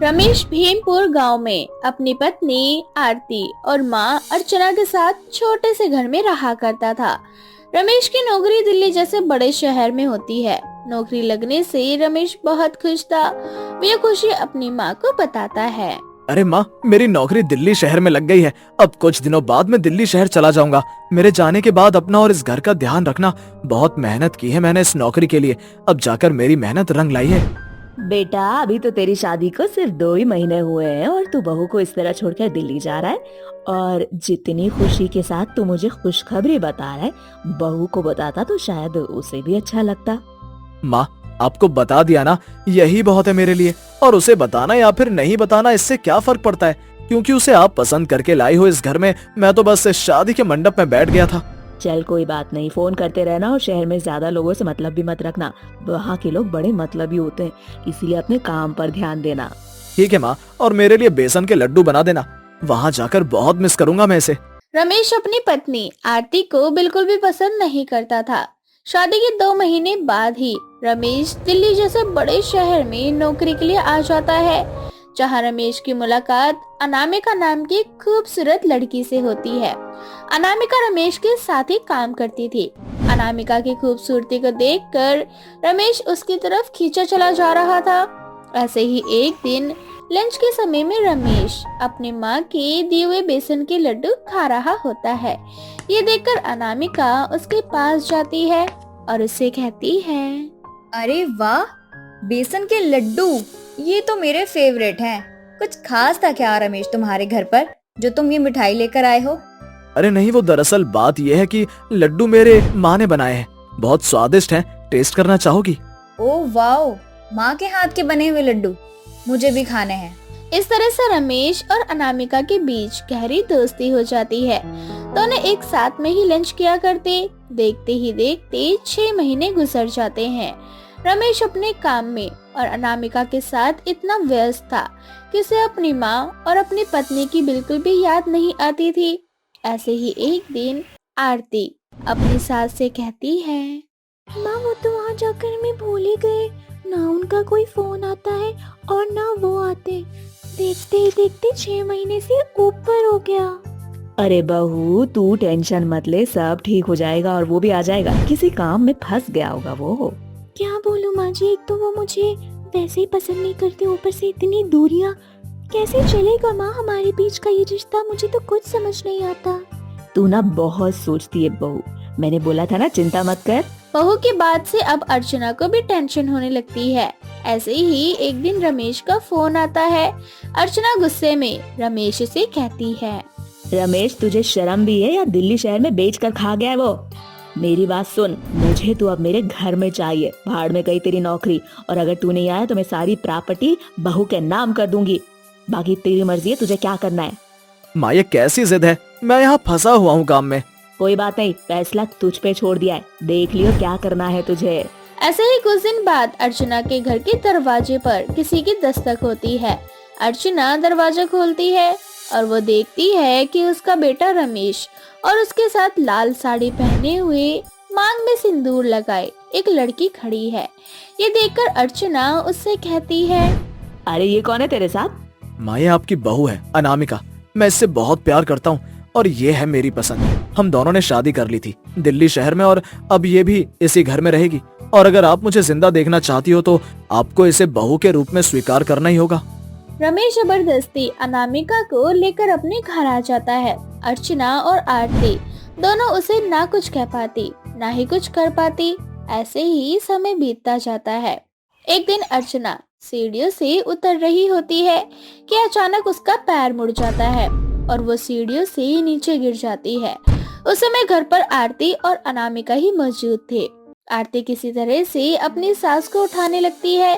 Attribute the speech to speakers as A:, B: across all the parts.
A: रमेश भीमपुर गांव में अपनी पत्नी आरती और मां अर्चना के साथ छोटे से घर में रहा करता था। रमेश की नौकरी दिल्ली जैसे बड़े शहर में होती है। नौकरी लगने से रमेश बहुत खुश था। वो ये खुशी अपनी मां को बताता है।
B: अरे माँ, मेरी नौकरी दिल्ली शहर में लग गई है। अब कुछ दिनों बाद मैं दिल्ली शहर चला जाऊंगा। मेरे जाने के बाद अपना और इस घर का ध्यान रखना। बहुत मेहनत की है मैंने इस नौकरी के लिए। अब जाकर मेरी मेहनत रंग लाई है।
C: बेटा, अभी तो तेरी शादी को सिर्फ 2 ही महीने हुए हैं और तू बहू को इस तरह छोड़कर दिल्ली जा रहा है। और जितनी खुशी के साथ तू मुझे खुशखबरी बता रहा है, बहू को बताता तो शायद उसे भी अच्छा लगता।
B: माँ, आपको बता दिया ना, यही बहुत है मेरे लिए। और उसे बताना या फिर नहीं बताना, इससे क्या फर्क पड़ता है, क्योंकि उसे आप पसंद करके लाई हो इस घर में। मैं तो बस शादी के मंडप में बैठ गया था।
C: चल कोई बात नहीं, फोन करते रहना और शहर में ज्यादा लोगों से मतलब भी मत रखना। वहाँ के लोग बड़े मतलबी होते हैं, इसीलिए अपने काम पर ध्यान देना।
B: ठीक है माँ, और मेरे लिए बेसन के लड्डू बना देना। वहाँ जाकर बहुत मिस करूंगा मैं इसे।
A: रमेश अपनी पत्नी आरती को बिल्कुल भी पसंद नहीं करता था। शादी के 2 महीने बाद ही रमेश दिल्ली जैसे बड़े शहर में नौकरी के लिए आ जाता है, जहां रमेश की मुलाकात अनामिका नाम की खूबसूरत लड़की से होती है। अनामिका रमेश के साथ ही काम करती थी। अनामिका की खूबसूरती को देखकर रमेश उसकी तरफ खींचा चला जा रहा था। ऐसे ही एक दिन लंच के समय में रमेश अपनी माँ के दिए हुए बेसन के लड्डू खा रहा होता है। ये देखकर अनामिका उसके पास जाती है और उससे कहती है,
D: अरे वाह, बेसन के लड्डू, ये तो मेरे फेवरेट हैं। कुछ खास था क्या रमेश तुम्हारे घर पर, जो तुम ये मिठाई लेकर आए हो?
B: अरे नहीं, वो दरअसल बात यह है कि लड्डू मेरे माँ ने बनाए हैं। बहुत स्वादिष्ट हैं। टेस्ट करना चाहोगी?
D: ओह वाओ, माँ के हाथ के बने हुए लड्डू मुझे भी खाने हैं।
A: इस तरह से रमेश और अनामिका के बीच गहरी दोस्ती हो जाती है। दोनों एक साथ में ही लंच किया करते। देखते ही देखते 6 महीने गुजर जाते हैं। रमेश अपने काम में और अनामिका के साथ इतना व्यस्त था कि उसे अपनी माँ और अपनी पत्नी की बिल्कुल भी याद नहीं आती थी। ऐसे ही एक दिन आरती अपनी सास से कहती है, माँ वो तो वहाँ जाकर मैं भूल ही गए। ना उनका कोई फोन आता है और ना वो आते। देखते ही देखते 6 महीने से ऊपर हो गया।
C: अरे बहू, तू टेंशन मत ले, सब ठीक हो जाएगा और वो भी आ जाएगा। किसी काम में फंस गया होगा वो।
A: क्या बोलूं माँ जी, एक तो वो मुझे वैसे ही पसंद नहीं करते, ऊपर से इतनी दूरियां। कैसे चलेगा माँ हमारे बीच का ये रिश्ता, मुझे तो कुछ समझ नहीं आता।
C: तू ना बहुत सोचती है बहू, मैंने बोला था ना चिंता मत कर।
A: बहू की बात से अब अर्चना को भी टेंशन होने लगती है। ऐसे ही एक दिन रमेश का फोन आता है। अर्चना गुस्से में रमेश से कहती है,
C: रमेश तुझे शर्म भी है या दिल्ली शहर में बेच कर खा गया है वो? मेरी बात सुन, मुझे तू अब मेरे घर में चाहिए। भाड़ में गई तेरी नौकरी, और अगर तू नहीं आया तो मैं सारी प्रॉपर्टी बहू के नाम कर दूंगी। बाकी तेरी मर्जी है, तुझे क्या करना है।
B: माँ, ये कैसी जिद है? मैं यहाँ फंसा हुआ हूँ काम में।
C: कोई बात नहीं, फैसला तुझ पे छोड़ दिया है, देख लियो क्या करना है तुझे।
A: ऐसे ही कुछ दिन बाद अर्चना के घर के दरवाजे पर किसी की दस्तक होती है। अर्चना दरवाजा खोलती है और वो देखती है कि उसका बेटा रमेश और उसके साथ लाल साड़ी पहने हुए, मांग में सिंदूर लगाए एक लड़की खड़ी है। ये देखकर अर्चना उससे कहती है,
C: अरे ये कौन है तेरे साथ?
B: माँ, ये आपकी बहू है अनामिका। मैं इससे बहुत प्यार करता हूँ और ये है मेरी पसंद। हम दोनों ने शादी कर ली थी दिल्ली शहर में, और अब ये भी इसी घर में रहेगी। और अगर आप मुझे जिंदा देखना चाहती हो तो आपको इसे बहू के रूप में स्वीकार करना ही होगा।
A: रमेश जबरदस्ती अनामिका को लेकर अपने घर आ जाता है। अर्चना और आरती दोनों उसे ना कुछ कह पाती ना ही कुछ कर पाती। ऐसे ही समय बीतता जाता है। एक दिन अर्चना सीढ़ियों से उतर रही होती है कि अचानक उसका पैर मुड़ जाता है और वो सीढ़ियों से नीचे गिर जाती है। उस समय घर पर आरती और अनामिका ही मौजूद थे। आरती किसी तरह से अपनी सास को उठाने लगती है,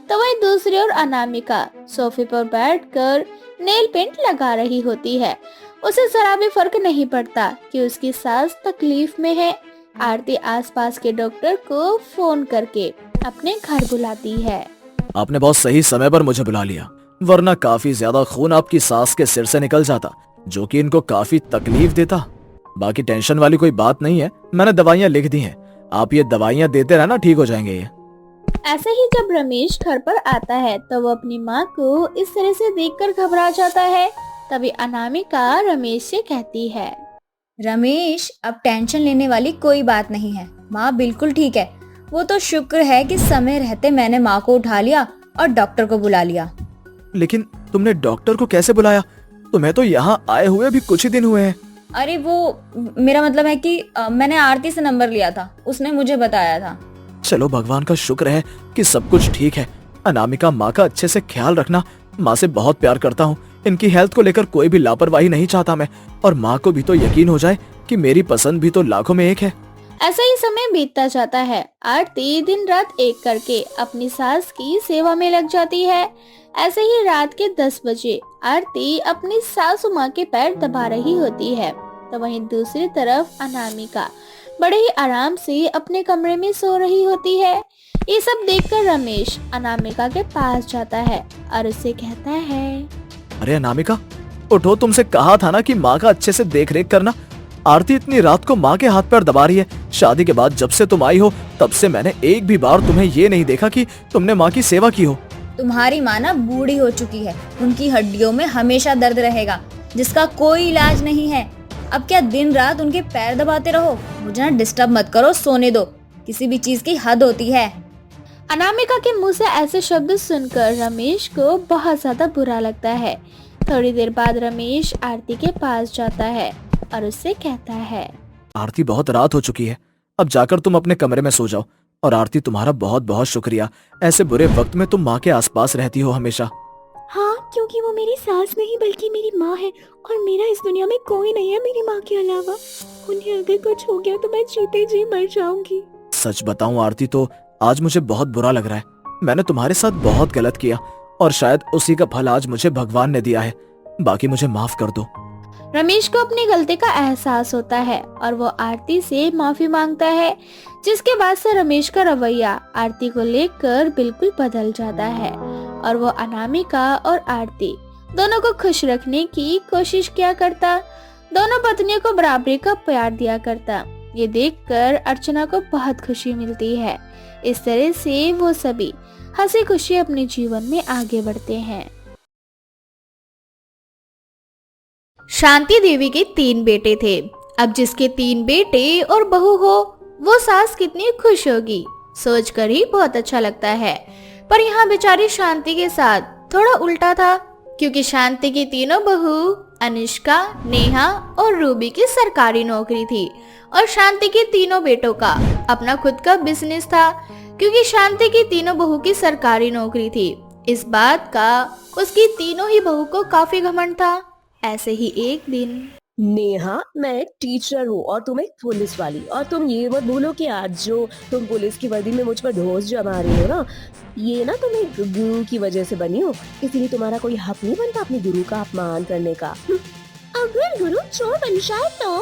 A: तो वहीं दूसरी ओर अनामिका सोफे पर बैठकर नेल पेंट लगा रही होती है। उसे जरा भी फर्क नहीं पड़ता कि उसकी सास तकलीफ में है। आरती आसपास के डॉक्टर को फोन करके अपने घर बुलाती है।
B: आपने बहुत सही समय पर मुझे बुला लिया, वरना काफी ज्यादा खून आपकी सास के सिर से निकल जाता, जो कि इनको काफी तकलीफ देता। बाकी टेंशन वाली कोई बात नहीं है, मैंने दवाइयाँ लिख दी हैं। आप ये दवाइयाँ देते रहना, ठीक हो जाएंगे ये।
A: ऐसे ही जब रमेश घर पर आता है तो वो अपनी माँ को इस तरह से देखकर घबरा जाता है। तभी अनामिका रमेश से कहती है,
D: रमेश, अब टेंशन लेने वाली कोई बात नहीं है। माँ बिल्कुल ठीक है। वो तो शुक्र है कि समय रहते मैंने माँ को उठा लिया और डॉक्टर को बुला लिया।
B: लेकिन तुमने डॉक्टर को कैसे बुलाया? तुम्हें तो यहाँ आए हुए भी कुछ ही दिन हुए हैं।
D: अरे वो मेरा मतलब है कि मैंने आरती से नंबर लिया था, उसने मुझे बताया था।
B: चलो भगवान का शुक्र है कि सब कुछ ठीक है। अनामिका, माँ का अच्छे से ख्याल रखना। माँ से बहुत प्यार करता हूँ। इनकी हेल्थ को लेकर कोई भी लापरवाही नहीं चाहता मैं। और माँ को भी तो यकीन हो जाए कि मेरी पसंद भी तो लाखों में एक है।
A: ऐसा ही समय बीतता जाता है। आरती दिन रात एक करके अपनी सास की सेवा में लग जाती है। ऐसे ही रात के 10 बजे आरती अपनी सासू माँ के पैर दबा रही होती है, तो वहीं दूसरी तरफ अनामिका बड़े ही आराम से अपने कमरे में सो रही होती है। ये सब देखकर रमेश अनामिका के पास जाता है और उससे कहता है,
B: अरे अनामिका, उठो। तुमसे कहा था ना कि माँ का अच्छे से देख रेख करना। आरती इतनी रात को माँ के हाथ पैर दबा रही है। शादी के बाद जब से तुम आई हो तब से मैंने एक भी बार तुम्हें ये नहीं देखा कि तुमने माँ की सेवा की हो।
D: तुम्हारी माँ ना बूढ़ी हो चुकी है, उनकी हड्डियों में हमेशा दर्द रहेगा जिसका कोई इलाज नहीं है। अब क्या दिन रात उनके पैर दबाते रहो? मुझे ना डिस्टर्ब मत करो, सोने दो। किसी भी चीज की हद होती है।
A: अनामिका के मुंह से ऐसे शब्द सुनकर रमेश को बहुत ज्यादा बुरा लगता है। थोड़ी देर बाद रमेश आरती के पास जाता है और उससे कहता है,
B: आरती, बहुत रात हो चुकी है। अब जाकर तुम अपने कमरे में सो जाओ। और आरती, तुम्हारा बहुत बहुत शुक्रिया। ऐसे बुरे वक्त में तुम माँ के आसपास रहती हो हमेशा।
C: हाँ, क्योंकि वो मेरी सास नहीं बल्कि मेरी माँ है और मेरा इस दुनिया में कोई नहीं है मेरी माँ के अलावा। उन्हें अगर कुछ हो गया तो मैं जीते जी मर जाऊंगी।
B: सच बताऊं आरती, तो आज मुझे बहुत बुरा लग रहा है। मैंने तुम्हारे साथ बहुत गलत किया और शायद उसी का फल आज मुझे भगवान ने दिया है। बाकी मुझे माफ कर दो।
A: रमेश को अपनी गलती का एहसास होता है और वो आरती से माफी मांगता है, जिसके बाद से रमेश का रवैया आरती को लेकर बिल्कुल बदल जाता है और वो अनामिका और आरती दोनों को खुश रखने की कोशिश किया करता। दोनों पत्नियों को बराबरी का प्यार दिया करता। ये देखकर अर्चना को बहुत खुशी मिलती है। इस तरह से वो सभी हंसी खुशी अपने जीवन में आगे बढ़ते हैं। शांति देवी के 3 बेटे थे। अब जिसके 3 बेटे और बहू हो, वो सास कितनी खुश होगी, सोचकर ही बहुत अच्छा लगता है। पर यहाँ बेचारी शांति के साथ थोड़ा उल्टा था, क्योंकि शांति की तीनों बहू अनुष्का, नेहा और रूबी की सरकारी नौकरी थी और शांति के तीनों बेटों का अपना खुद का बिजनेस था। क्योंकि शांति की तीनों बहू की सरकारी नौकरी थी, इस बात का उसकी तीनों ही बहू को काफी घमंड था। ऐसे ही एक दिन,
C: नेहा, मैं एक टीचर हूँ और तुम एक पुलिस वाली, और तुम ये मत भूलो कि आज जो तुम पुलिस की वर्दी में मुझ पर ढोस जमा रही हो ना, ये ना तुम एक गुरु की वजह से बनी हो। इसीलिए तुम्हारा कोई हक नहीं बनता अपने गुरु का अपमान करने का। अगर गुरु चोर बन जाए तो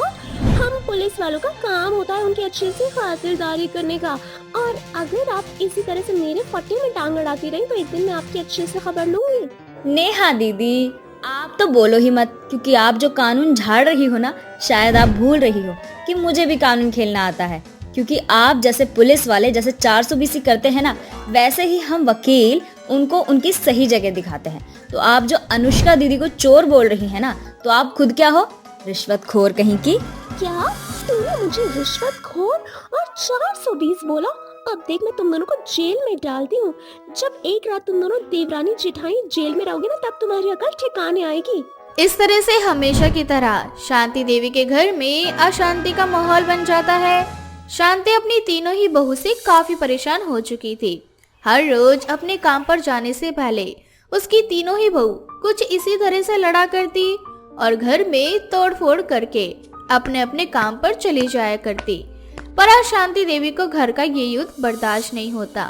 C: हम पुलिस वालों का काम होता है उनकी अच्छे से खातिरदारी करने का। और अगर आप इसी तरह से मेरे फट्टे में टांग अड़ाती रही तो एक दिन मैं आपकी अच्छे से खबर लूंगी।
D: नेहा दीदी, आप तो बोलो ही मत, क्योंकि आप जो कानून झाड़ रही हो ना, शायद आप भूल रही हो कि मुझे भी कानून खेलना आता है। क्योंकि आप जैसे पुलिस वाले जैसे 420 करते हैं ना, वैसे ही हम वकील उनको उनकी सही जगह दिखाते हैं। तो आप जो अनुष्का दीदी को चोर बोल रही हैं ना, तो आप खुद क्या हो? रिश्वतखोर कहीं की।
C: क्या तूने मुझे रिश्वतखोर और 420 बोला? अब देख, मैं तुम दोनों को जेल में डालती हूँ। जब एक रात तुम दोनों देवरानी जेठानी जेल में रहोगे ना, तब तुम्हारी अकल ठिकाने आएगी।
A: इस तरह से हमेशा की तरह शांति देवी के घर में अशांति का माहौल बन जाता है। शांति अपनी तीनों ही बहू से काफी परेशान हो चुकी थी। हर रोज अपने काम पर जाने से पहले उसकी तीनों ही बहू कुछ इसी तरह से लड़ा करती और घर में तोड़फोड़ करके अपने अपने काम पर चली जाया करती। पर आज शांति देवी को घर का ये युद्ध बर्दाश्त नहीं होता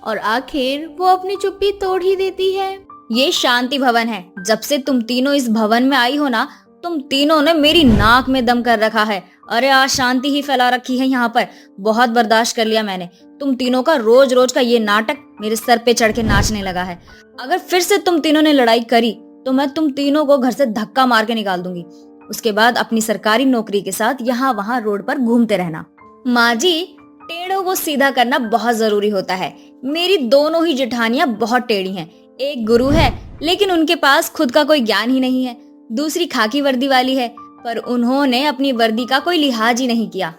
A: और आखिर वो अपनी चुप्पी तोड़ ही देती है।
D: ये शांति भवन है। जब से तुम तीनों इस भवन में आई हो ना, तुम तीनों ने मेरी नाक में दम कर रखा है। अरे आज शांति ही फैला रखी है यहाँ पर। बहुत बर्दाश्त कर लिया मैंने। तुम तीनों का रोज रोज का ये नाटक मेरे सर पे चढ़ के नाचने लगा है। अगर फिर से तुम तीनों ने लड़ाई करी तो मैं तुम तीनों को घर से धक्का मार के निकाल दूंगी। उसके बाद अपनी सरकारी नौकरी के साथ यहाँ वहाँ रोड पर घूमते रहना। माँ जी, टेढ़ों को सीधा करना बहुत जरूरी होता है। मेरी दोनों ही जेठानियां बहुत टेढ़ी हैं। एक गुरु है लेकिन उनके पास खुद का कोई ज्ञान ही नहीं है, दूसरी खाकी वर्दी वाली है पर उन्होंने अपनी वर्दी का कोई लिहाज ही नहीं किया।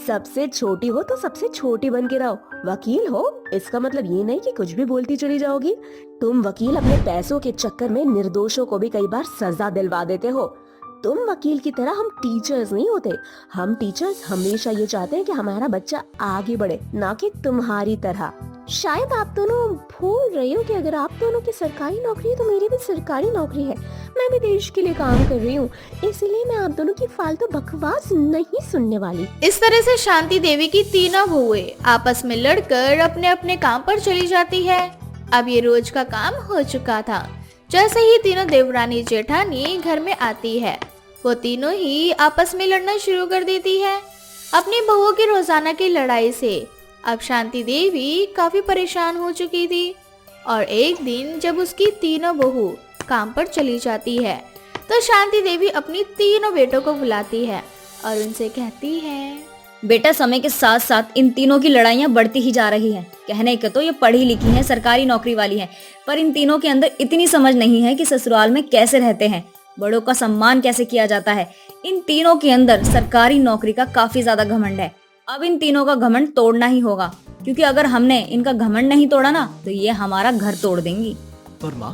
C: सबसे छोटी हो तो सबसे छोटी बन के रहो। वकील हो इसका मतलब ये नहीं कि कुछ भी बोलती चली जाओगी। तुम वकील अपने पैसों के चक्कर में निर्दोषों को भी कई बार सजा दिलवा देते हो। तुम वकील की तरह हम टीचर्स नहीं होते। हम टीचर्स हमेशा ये चाहते हैं कि हमारा बच्चा आगे बढ़े, ना कि तुम्हारी तरह। शायद आप दोनों भूल रही हो कि अगर आप दोनों की सरकारी नौकरी है तो मेरी भी सरकारी नौकरी है। मैं भी देश के लिए काम कर रही हूँ, इसलिए मैं आप दोनों की फालतू बकवास नहीं सुनने वाली।
A: इस तरह से शांति देवी की तीनों बहुएं आपस में लड़कर अपने अपने काम पर चली जाती है। अब ये रोज का काम हो चुका था। जैसे ही तीनों देवरानी जेठानी घर में आती है, वो तीनों ही आपस में लड़ना शुरू कर देती है अपनी बहुओं की रोजाना की लड़ाई से। अब शांति देवी काफी परेशान हो चुकी थी और एक दिन जब उसकी तीनों बहू काम पर चली जाती है तो शांति देवी अपनी तीनों बेटों को बुलाती है और उनसे कहती है,
D: बेटा समय के साथ साथ इन तीनों की लड़ाइयाँ बढ़ती ही जा रही हैं। कहने को तो ये पढ़ी लिखी हैं, सरकारी नौकरी वाली हैं, पर इन तीनों के अंदर इतनी समझ नहीं है कि ससुराल में कैसे रहते हैं, बड़ों का सम्मान कैसे किया जाता है। इन तीनों के अंदर सरकारी नौकरी का काफी ज्यादा घमंड है। अब इन तीनों का घमंड तोड़ना ही होगा, क्योंकि अगर हमने इनका घमंड नहीं तोड़ा ना तो ये हमारा घर तोड़ देंगी।
B: पर माँ,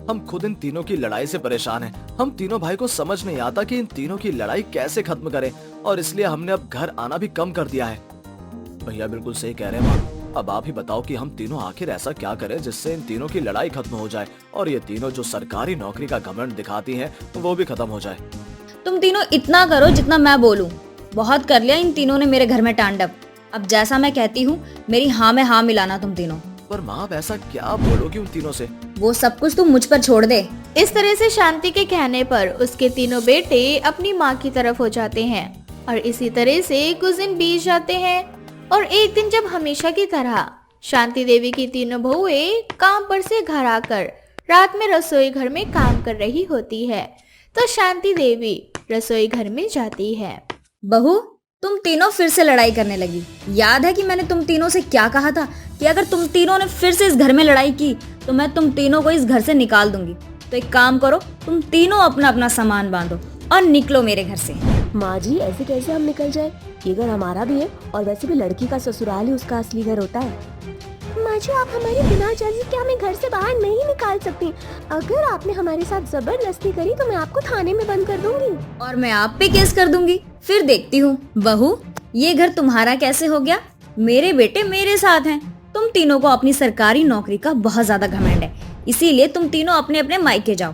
B: हम खुद इन तीनों की लड़ाई से परेशान हैं। हम तीनों भाई को समझ नहीं आता कि इन तीनों की लड़ाई कैसे खत्म करें, और इसलिए हमने अब घर आना भी कम कर दिया है। भैया बिल्कुल सही कह रहे हैं माँ। अब आप ही बताओ कि हम तीनों आखिर ऐसा क्या करें जिससे इन तीनों की लड़ाई खत्म हो जाए और ये तीनों जो सरकारी नौकरी का घमंड दिखाती हैं वो भी खत्म हो जाए।
D: तुम तीनों इतना करो जितना मैं बोलूं। बहुत कर लिया इन तीनों ने मेरे घर में तांडव। अब जैसा मैं कहती हूँ मेरी हाँ में हाँ मिलाना तुम तीनों।
B: पर माँ, आप ऐसा क्या बोलोगी उन तीनों से?
D: वो सब कुछ तुम मुझ पर छोड़ दे।
A: इस तरह से शांति के कहने पर उसके तीनों बेटे अपनी माँ की तरफ हो जाते हैं और इसी तरह से कुछ दिन बीत जाते हैं। और एक दिन जब हमेशा की तरह शांति देवी की तीनों बहुएं काम पर से घर आकर रात में रसोई घर में काम कर रही होती है तो शांति देवी रसोई घर में जाती है।
D: बहू, तुम तीनों फिर से लड़ाई करने लगी। याद है कि मैंने तुम तीनों से क्या कहा था कि अगर तुम तीनों ने फिर से इस घर में लड़ाई की तो मैं तुम तीनों को इस घर से निकाल दूंगी। तो एक काम करो, तुम तीनों अपना अपना सामान बांधो और निकलो मेरे घर से।
C: माँ जी, ऐसे कैसे हम निकल जाए? ये घर हमारा भी है और वैसे भी लड़की का ससुराल ही उसका असली घर होता है। माँ जी, आप हमारे बिना इजाज़त के हमें घर से बाहर नहीं निकाल सकती। अगर आपने हमारे साथ जबरदस्ती करी तो मैं आपको थाने में बंद कर दूंगी।
D: और मैं आप पे केस कर दूंगी। फिर देखती हूँ। बहू, ये घर तुम्हारा कैसे हो गया? मेरे बेटे मेरे साथ हैं। तुम तीनों को अपनी सरकारी नौकरी का बहुत ज्यादा घमंड है, इसीलिए तुम तीनों अपने अपने मायके जाओ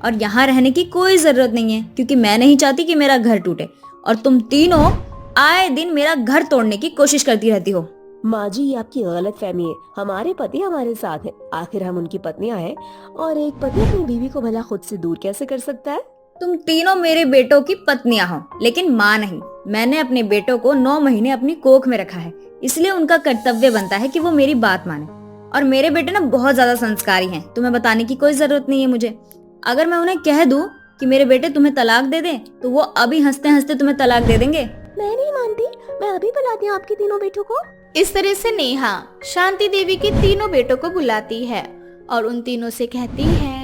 D: और यहाँ रहने की कोई जरूरत नहीं है, क्योंकि मैं नहीं चाहती कि मेरा घर टूटे और तुम तीनों आए दिन मेरा घर तोड़ने की कोशिश करती रहती हो।
C: माँ जी, ये आपकी गलत फहमी है। हमारे पति हमारे साथ हैं, आखिर हम उनकी पत्नियां हैं और एक पति अपनी बीवी को भला खुद से दूर कैसे कर सकता है?
D: तुम तीनों मेरे बेटों की पत्नियां हो, लेकिन माँ नहीं। मैंने अपने बेटों को 9 महीने अपनी कोख में रखा है, इसलिए उनका कर्तव्य बनता है कि वो मेरी बात माने। और मेरे बेटे ना बहुत ज्यादा संस्कारी हैं, तुम्हें बताने की कोई जरूरत नहीं है मुझे। अगर मैं उन्हें कह दूं कि मेरे बेटे तुम्हें तलाक दे दें तो वो अभी हंसते हंसते तुम्हें तलाक दे देंगे।
C: मैं नहीं मानती, मैं अभी बुलाती हूँ आपके तीनों बेटों को।
A: इस तरह से नेहा शांति देवी के तीनों बेटों को बुलाती है और उन तीनों से कहती है,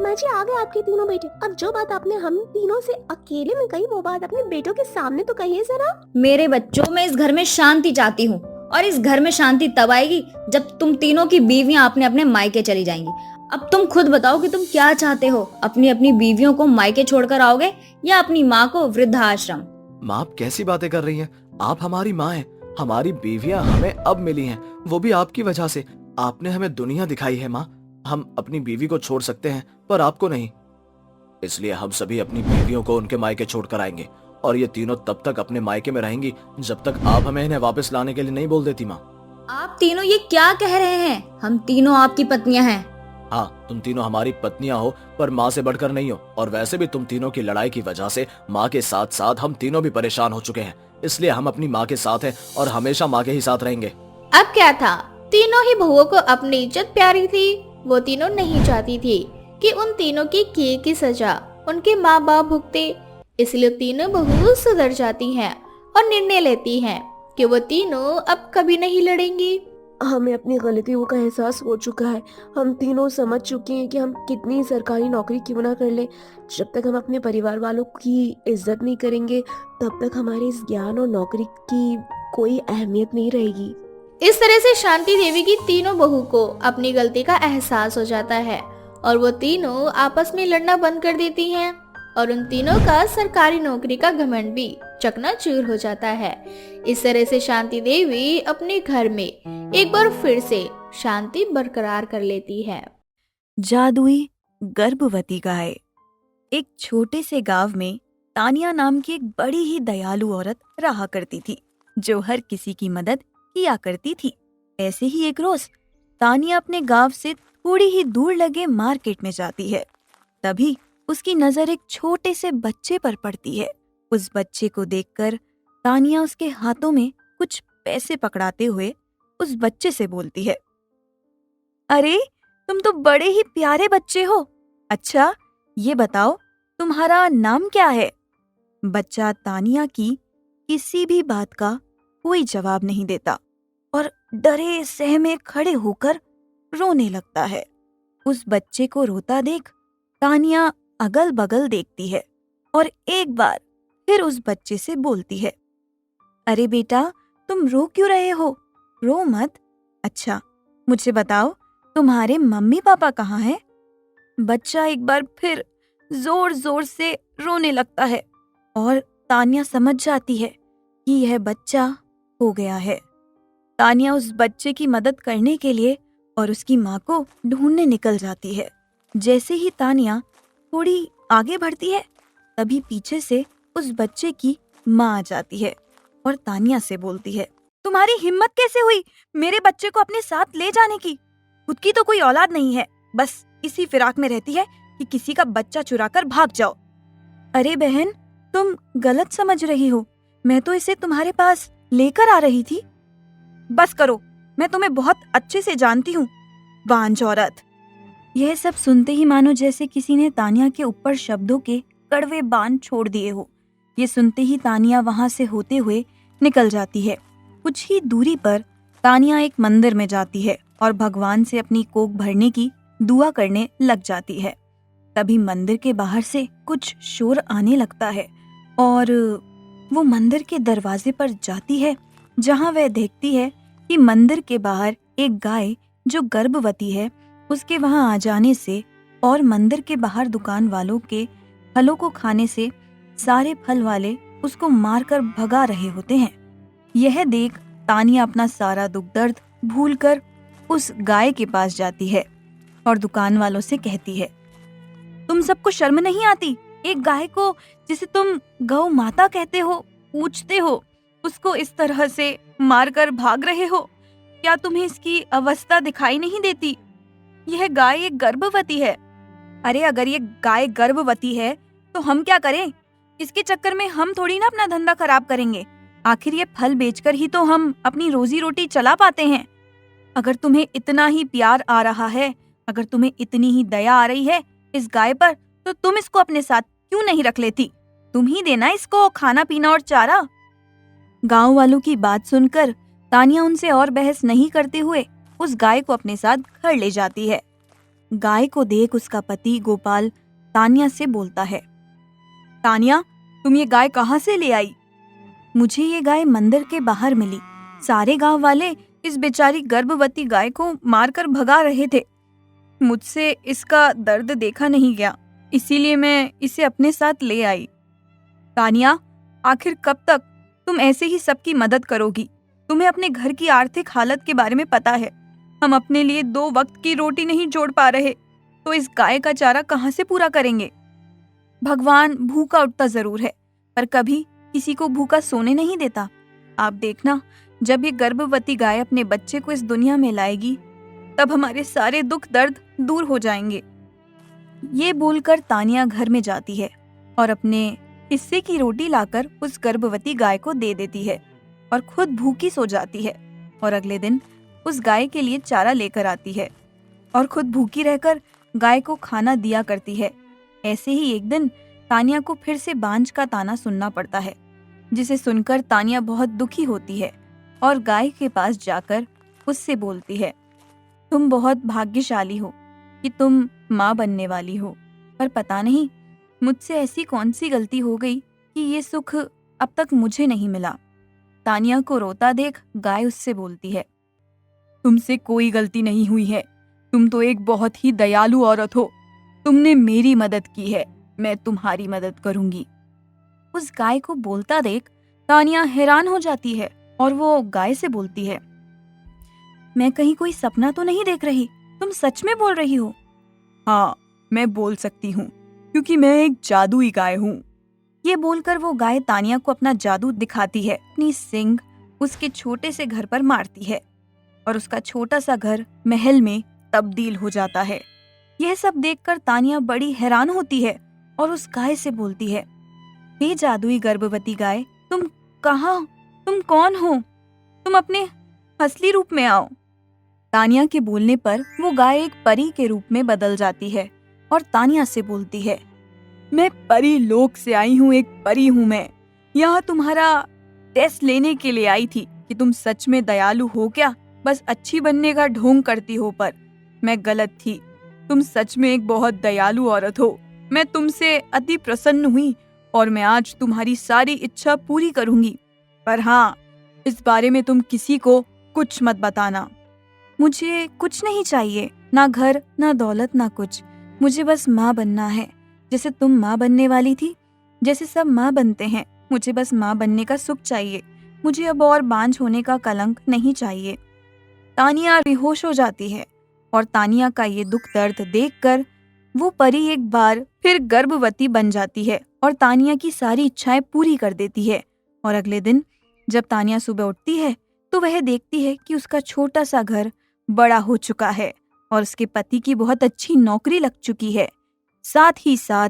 C: माँ जी, आ गए आपके तीनों बेटे। अब जो बात आपने हम तीनों से अकेले में कही वो बात अपने बेटों के सामने तो कहिए जरा।
D: मेरे बच्चों, मैं इस घर में शांति चाहती हूँ और इस घर में शांति तब आएगी जब तुम तीनों की बीवियां अपने अपने मायके चली जाएंगी। अब तुम खुद बताओ कि तुम क्या चाहते हो? अपनी अपनी बीवियों को मायके छोड़कर आओगे या अपनी माँ को वृद्धाश्रम?
B: माँ, आप कैसी बातें कर रही हैं? आप हमारी माँ हैं, हमारी बीवियां हमें अब मिली हैं, वो भी आपकी वजह से। आपने हमें दुनिया दिखाई है माँ। हम अपनी बीवी को छोड़ सकते हैं पर आपको नहीं, इसलिए हम सभी अपनी बीवियों को उनके मायके छोड़कर आएंगे और ये तीनों तब तक अपने मायके में रहेंगी जब तक आप हमें इन्हें वापस लाने के लिए नहीं बोल देती माँ।
D: आप तीनों ये क्या कह रहे हैं? हम तीनों आपकी पत्नियां हैं।
B: हाँ, तुम तीनों हमारी पत्नियां हो पर माँ से बढ़कर नहीं हो। और वैसे भी तुम तीनों की लड़ाई की वजह से माँ के साथ साथ हम तीनों भी परेशान हो चुके हैं, इसलिए हम अपनी माँ के साथ हैं और हमेशा माँ के ही साथ रहेंगे।
A: अब क्या था, तीनों ही बहुओं को अपनी इज्जत प्यारी थी। वो तीनों नहीं चाहती थी कि उन तीनों की किए की सजा उनके माँ बाप भुगते, इसलिए तीनों बहू सुधर जाती हैं और निर्णय लेती हैं कि वो तीनों अब कभी नहीं लड़ेंगी
E: हमें अपनी गलतियों का एहसास हो चुका है। हम तीनों समझ चुके हैं कि हम कितनी सरकारी नौकरी क्यों ना कर लें, जब तक हम अपने परिवार वालों की इज्जत नहीं करेंगे तब तक हमारे इस ज्ञान और नौकरी की कोई अहमियत नहीं रहेगी।
A: इस तरह से शांति देवी की तीनों बहू को अपनी गलती का एहसास हो जाता है और वो तीनों आपस में लड़ना बंद कर देती हैं और उन तीनों का सरकारी नौकरी का घमंड भी चकनाचूर हो जाता है। इस तरह से शांति देवी अपने घर में एक बार फिर से शांति बरकरार कर लेती है।
F: जादुई गर्भवती गाय। एक छोटे से गांव में तानिया नाम की एक बड़ी ही दयालु औरत रहा करती थी, जो हर किसी की मदद किया करती थी। ऐसे ही एक रोज तानिया अपने गांव से थोड़ी ही दूर लगे मार्केट में जाती है। तभी उसकी नजर एक छोटे से बच्चे पर पड़ती है। उस बच्चे को देखकर तानिया उसके हाथों में कुछ पैसे पकड़ाते हुए उस बच्चे से बोलती है, अरे तुम तो बड़े ही प्यारे बच्चे हो। अच्छा ये बताओ तुम्हारा नाम क्या है? बच्चा तानिया की किसी भी बात का कोई जवाब नहीं देता और डरे सहमे खड़े होकर रोने लगता है। उस बच्चे को रोता देख तानिया अगल बगल देखती है और एक बार फिर उस बच्चे से बोलती है, अरे बेटा तुम रो क्यों रहे हो? रो मत। अच्छा मुझे बताओ तुम्हारे मम्मी पापा कहाँ हैं? बच्चा एक बार फिर जोर जोर से रोने लगता है और तानिया समझ जाती है कि यह बच्चा हो गया है। तानिया उस बच्चे की मदद करने के लिए और उसकी माँ को ढूंढने निकल जाती है। जैसे ही तानिया थोड़ी आगे बढ़ती है तभी पीछे से उस बच्चे की माँ आ जाती है और तानिया से बोलती है, तुम्हारी हिम्मत कैसे हुई मेरे बच्चे को अपने साथ ले जाने की? खुद की तो कोई औलाद नहीं है, बस इसी फिराक में रहती है कि किसी का बच्चा चुराकर भाग जाओ। अरे बहन तुम गलत समझ रही हो, मैं तो इसे तुम्हारे पास लेकर आ रही थी। बस करो, मैं तुम्हें बहुत अच्छे से जानती हूँ, बांझ औरत। यह सब सुनते ही मानो जैसे किसी ने तानिया के ऊपर शब्दों के कड़वे बाण छोड़ दिए हो। ये सुनते ही तानिया वहां से होते हुए निकल जाती है। कुछ ही दूरी पर तानिया एक मंदिर में जाती है और भगवान से अपनी कोख भरने की दुआ करने लग जाती है। तभी मंदिर के बाहर से कुछ शोर आने लगता है और वो मंदिर के दरवाजे पर जाती है, जहां वह देखती है कि मंदिर के बाहर एक गाय जो गर्भवती है उसके वहां आ जाने से और मंदिर के बाहर दुकान वालों के फलों को खाने से सारे फल वाले उसको मारकर भगा रहे होते हैं। यह देख तानिया अपना सारा दुख दर्द भूलकर उस गाय के पास जाती है और दुकान वालों से कहती है, तुम सबको शर्म नहीं आती? एक गाय को जिसे तुम गौ माता कहते हो, पूछते हो, उसको इस तरह से मारकर भाग रहे हो। क्या तुम्हें इसकी अवस्था दिखाई नहीं देती? यह गाय एक गर्भवती है। अरे अगर ये गाय गर्भवती है तो हम क्या करें? इसके चक्कर में हम थोड़ी ना अपना धंधा खराब करेंगे। आखिर ये फल बेचकर ही तो हम अपनी रोजी रोटी चला पाते हैं। अगर तुम्हें इतना ही प्यार आ रहा है, अगर तुम्हें इतनी ही दया आ रही है इस गाय पर, तो तुम इसको अपने साथ क्यों नहीं रख लेती? तुम ही देना इसको खाना पीना और चारा। गांव वालों की बात सुनकर तानिया उनसे और बहस नहीं करते हुए उस गाय को अपने साथ घर ले जाती है। गाय को देख उसका पति गोपाल तानिया से बोलता है, तानिया तुम ये गाय कहाँ से ले आई? मुझे ये गाय मंदिर के बाहर मिली। सारे गांव वाले इस बेचारी गर्भवती गाय को मारकर भगा रहे थे। मुझसे इसका दर्द देखा नहीं गया, इसीलिए मैं इसे अपने साथ ले आई। तानिया आखिर कब तक तुम ऐसे ही सबकी मदद करोगी? तुम्हें अपने घर की आर्थिक हालत के बारे में पता है। हम अपने लिए 2 वक्त की रोटी नहीं जोड़ पा रहे, तो इस गाय का चारा कहाँ से पूरा करेंगे? भगवान भूखा उठता जरूर है, पर कभी किसी को भूखा सोने नहीं देता। आप देखना, जब ये गर्भवती गाय अपने बच्चे को इस दुनिया में लाएगी, तब हमारे सारे दुख दर्द दूर हो जाएंगे। ये बोलकर तानिया घर में जाती है और अपने हिस्से की रोटी लाकर उस गर्भवती गाय को दे देती है और खुद भूखी सो जाती है और अगले दिन उस गाय के लिए चारा लेकर आती है और खुद भूखी रहकर गाय को खाना दिया करती है। ऐसे ही एक दिन तानिया को फिर से बांझ का ताना सुनना पड़ता है, जिसे सुनकर तानिया बहुत दुखी होती है और गाय के पास जाकर उससे बोलती है, तुम बहुत भाग्यशाली हो कि तुम माँ बनने वाली हो, पर पता नहीं मुझसे ऐसी कौन सी गलती हो गई कि ये सुख अब तक मुझे नहीं मिला। तानिया को रोता देख गाय उससे बोलती है, तुमसे कोई गलती नहीं हुई है, तुम तो एक बहुत ही दयालु औरत हो, तुमने मेरी मदद की है, मैं तुम्हारी मदद करूंगी। उस गाय को बोलता देख तानिया हैरान हो जाती है और वो गाय से बोलती है, मैं कहीं कोई सपना तो नहीं देख रही, तुम सच में बोल रही हो? हाँ, मैं बोल सकती हूँ क्योंकि मैं एक जादुई गाय हूँ। ये बोलकर वो गाय तानिया को अपना जादू दिखाती है। अपनी सींग उसके छोटे से घर पर मारती है और उसका छोटा सा घर महल में तब्दील हो जाता है। यह सब देखकर तानिया बड़ी हैरान होती है और उस गाय से बोलती है, हे जादुई गर्भवती गाय, तुम कहाँ, तुम कौन हो? तुम अपने असली रूप में आओ। तानिया के बोलने पर वो गाय एक परी के रूप में बदल जाती है और तानिया से बोलती है, मैं परी लोक से आई हूँ, एक परी हूँ मैं। यहाँ तुम्हारा टेस्ट लेने के लिए आई थी कि तुम सच में दयालु हो क्या, बस अच्छी बनने का ढोंग करती हो। पर मैं गलत थी, तुम सच में एक बहुत दयालु औरत हो। मैं तुमसे अति प्रसन्न हुई और मैं आज तुम्हारी सारी इच्छा पूरी करूंगी। पर हाँ, इस बारे में तुम किसी को कुछ मत बताना। मुझे कुछ नहीं चाहिए, ना घर, ना दौलत, ना कुछ। मुझे बस माँ बनना है, जैसे तुम माँ बनने वाली थी, जैसे सब माँ बनते हैं। मुझे बस माँ बनने का सुख चाहिए, मुझे अब और बांझ होने का कलंक नहीं चाहिए। तानिया बेहोश हो जाती है और तानिया का ये दुख दर्द देखकर वो परी एक बार फिर गर्भवती बन जाती है और तानिया की सारी इच्छाएं पूरी कर देती है। और अगले दिन जब तानिया सुबह उठती है तो वह देखती है कि उसका छोटा सा घर बड़ा हो चुका है और उसके पति की बहुत अच्छी नौकरी लग चुकी है। साथ ही साथ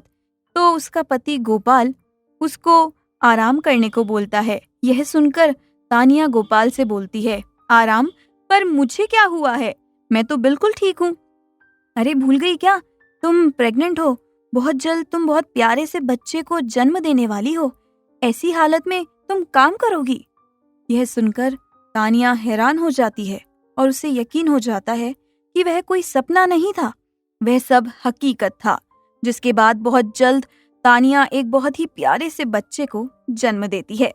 F: तो उसका पति गोपाल उसको आराम करने को बोलता है। यह सुनकर तानिया गोपाल से बोलती है, आराम? पर मुझे क्या हुआ है, मैं तो बिल्कुल ठीक हूँ। अरे भूल गई क्या, तुम प्रेग्नेंट हो, बहुत जल्द तुम बहुत प्यारे से बच्चे को जन्म देने वाली हो। ऐसी हालत में तुम काम करोगी? यह सुनकर तानिया हैरान हो जाती है और उसे यकीन हो जाता है कि वह कोई सपना नहीं था, वह सब हकीकत था। जिसके बाद बहुत जल्द तानिया एक बहुत ही प्यारे से बच्चे को जन्म देती है।